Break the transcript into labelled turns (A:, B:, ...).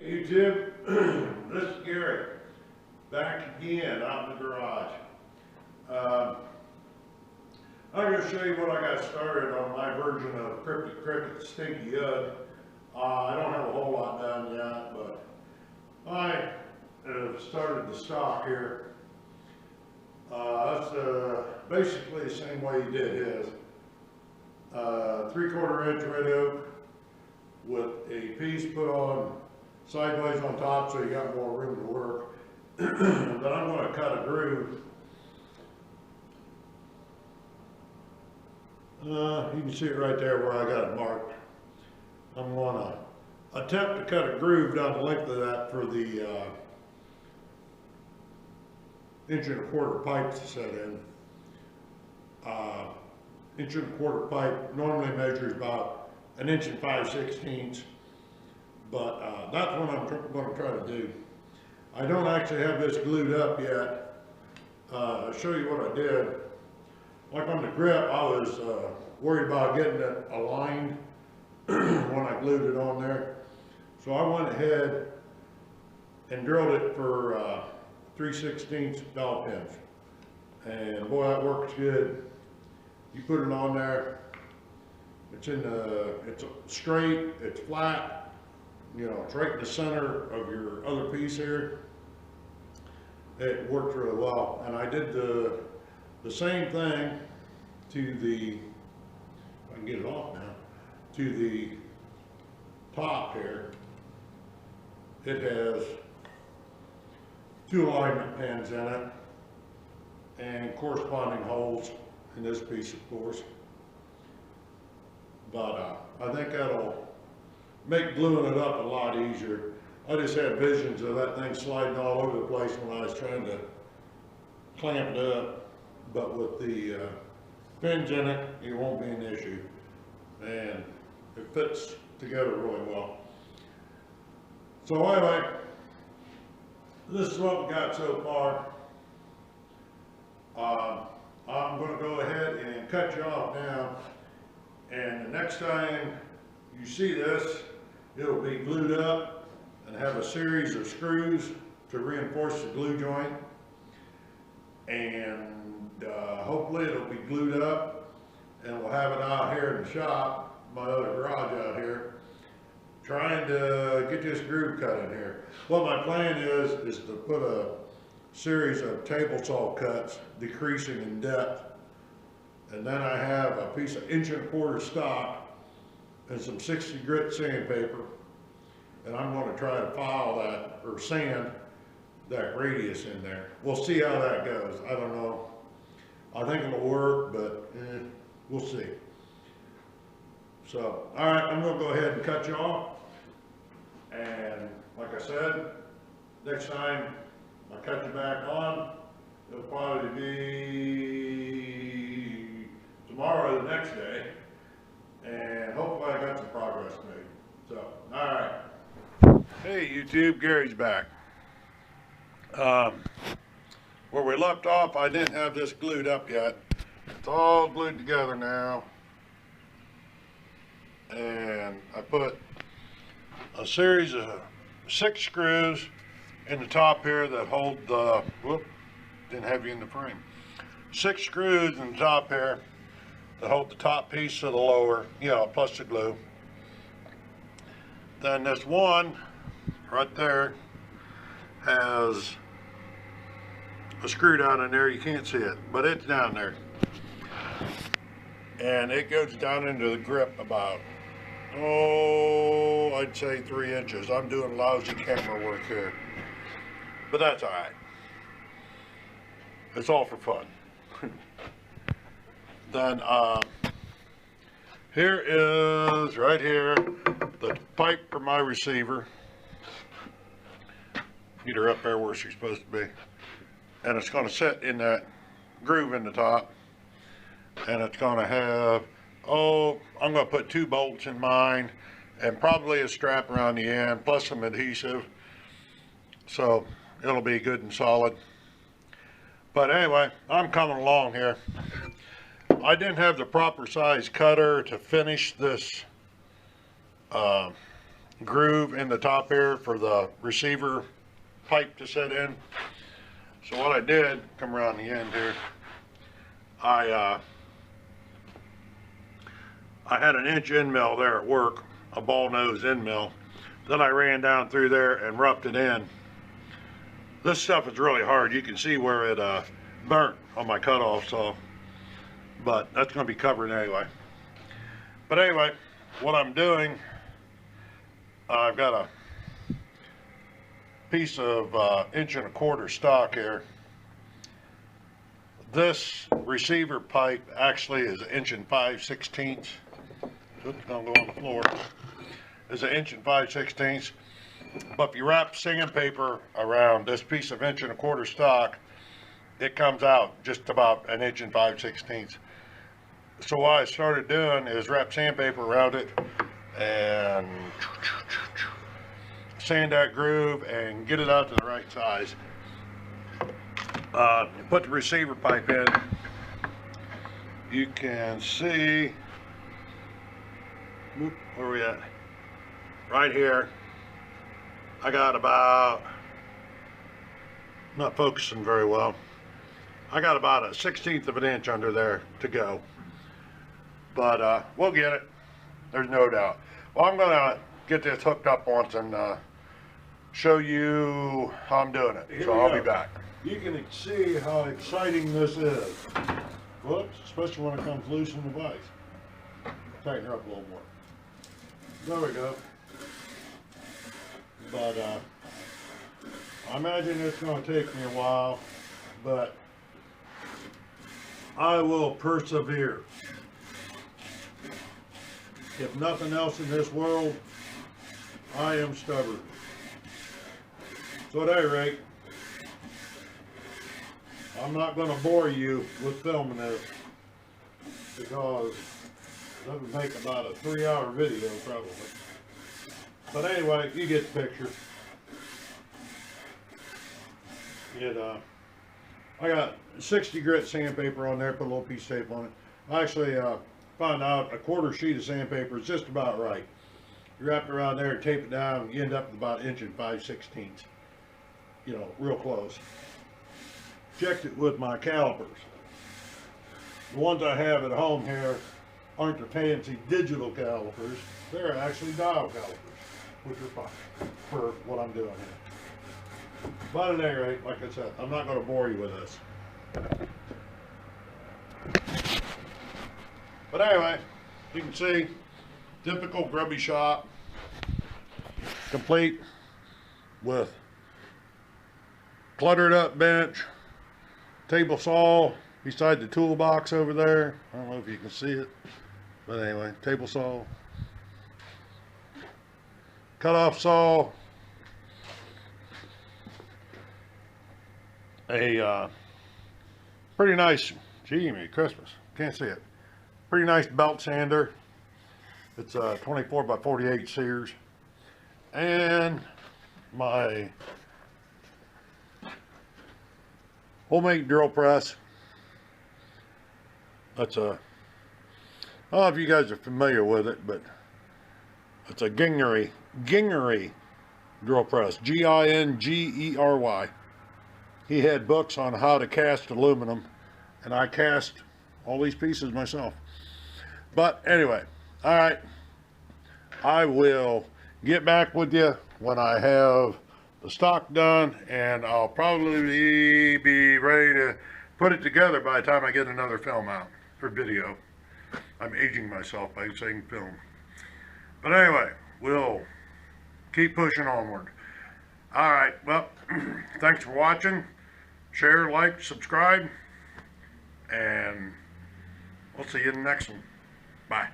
A: YouTube, this is Gary, back again out in the garage. I'm going to show you what I got started on my version of Cryptic Cricket Stinky Ugg. I don't have a whole lot done yet, but I have started the stock here. That's basically the same way he did his. 3/4 inch red oak with a piece put on sideways on top so you got more room to work. Then I'm going to cut a groove. You can see it right there where I got it marked. I'm going to attempt to cut a groove down the length of that for the 1.25" pipe to set in. 1.25" pipe normally measures about 1 5/16 inches, but that's what I'm going to try to do. I don't actually have this glued up yet. I'll show you what I did. Like on the grip, I was worried about getting it aligned when I glued it on there. So I went ahead and drilled it for 3/16 dowel pins. And boy, that works good. You put it on there, it's straight, it's flat, you know, it's right in the center of your other piece here. It worked really well. And I did the same thing to the, if I can get it off now, to the top here. It has 2 alignment pins in it and corresponding holes in this piece, of course. But I think that'll make gluing it up a lot easier. I just had visions of that thing sliding all over the place when I was trying to clamp it up. But with the pins in it, it won't be an issue. And it fits together really well. So anyway, this is what we got so far. I'm going to go ahead and cut you off now. And the next time you see this, it'll be glued up and have a series of screws to reinforce the glue joint. And hopefully it'll be glued up, and we'll have it out here in the shop, my other garage out here, trying to get this groove cut in here. What my plan is to put a series of table saw cuts decreasing in depth, and then I have a piece of 1.25" stock and some 60 grit sandpaper, and I'm going to try to file that or sand that radius in there. We'll see how that goes. I don't know. I think it'll work, but we'll see. So, all right, I'm going to go ahead and cut you off. And like I said, next time I cut you back on, it'll probably be tomorrow or the next day. And hopefully I got some progress made. So, all right. Hey YouTube, Gary's back. Where we left off, I didn't have this glued up yet. It's all glued together now. And I put a series of 6 screws in the top here that hold the, whoop, didn't have you in the frame. 6 screws in the top here that hold the top piece of the lower, you know, plus the glue. Then this one right there has a screw down in there. You can't see it, but it's down there. And it goes down into the grip about, oh, I'd say 3 inches. I'm doing lousy camera work here, but that's all right. It's all for fun. Then here is, right here, the pipe for my receiver. Get her up there where she's supposed to be. And it's going to sit in that groove in the top. And it's going to have, I'm going to put 2 bolts in mine and probably a strap around the end plus some adhesive. So it'll be good and solid. But anyway, I'm coming along here. I didn't have the proper size cutter to finish this groove in the top here for the receiver pipe to set in. So what I did, come around the end here, I had an inch end mill there at work, a ball nose end mill. Then I ran down through there and roughed it in. This stuff is really hard. You can see where it burnt on my cutoff saw, but that's going to be covered anyway. But anyway, what I'm doing, I've got a piece of 1.25 inch stock here. This receiver pipe actually is 1 5/16 inches. Oops, don't go on the floor. Is 1 5/16 inches. But if you wrap sandpaper around this piece of 1.25 inch stock, it comes out just about 1 5/16 inches. So what I started doing is wrap sandpaper around it and sand that groove and get it out to the right size. Put the receiver pipe in. You can see, where are we at? Right here. I got about, not focusing very well, I got about 1/16 of an inch under there to go. But we'll get it, there's no doubt. Well, I'm gonna get this hooked up once and show you how I'm doing it. So I'll be back. You can see how exciting this is. Whoops, especially when it comes loose in the vise. Tighten her up a little more. There we go. But I imagine it's going to take me a while, but I will persevere. If nothing else in this world, I am stubborn. So at any rate, I'm not going to bore you with filming this because that would make about a 3-hour video probably. But anyway, you get the picture. I got 60 grit sandpaper on there, put a little piece of tape on it. I actually found out a 1/4 sheet of sandpaper is just about right. You wrap it around there and tape it down, you end up with about 1 5/16 inches. You know, real close. Checked it with my calipers. The ones I have at home here aren't the fancy digital calipers. They're actually dial calipers, which are fine for what I'm doing here. But at any rate, like I said, I'm not going to bore you with this. But anyway, you can see, typical grubby shop, complete with cluttered up bench, table saw beside the toolbox over there. I don't know if you can see it, but anyway, table saw, cut off saw, a pretty nice, gee, Merry Christmas, can't see it, pretty nice belt sander. It's a 24 by 48 Sears, and my homemade drill press. That's a, I don't know if you guys are familiar with it, but it's a Gingery drill press, Gingery. He had books on how to cast aluminum, and I cast all these pieces myself. But anyway, all right, I will get back with you when I have the stock done, and I'll probably be ready to put it together by the time I get another film out for video. I'm aging myself by saying film. But anyway, we'll keep pushing onward. All right, well, thanks for watching. Share, like, subscribe, and we'll see you in the next one. Bye.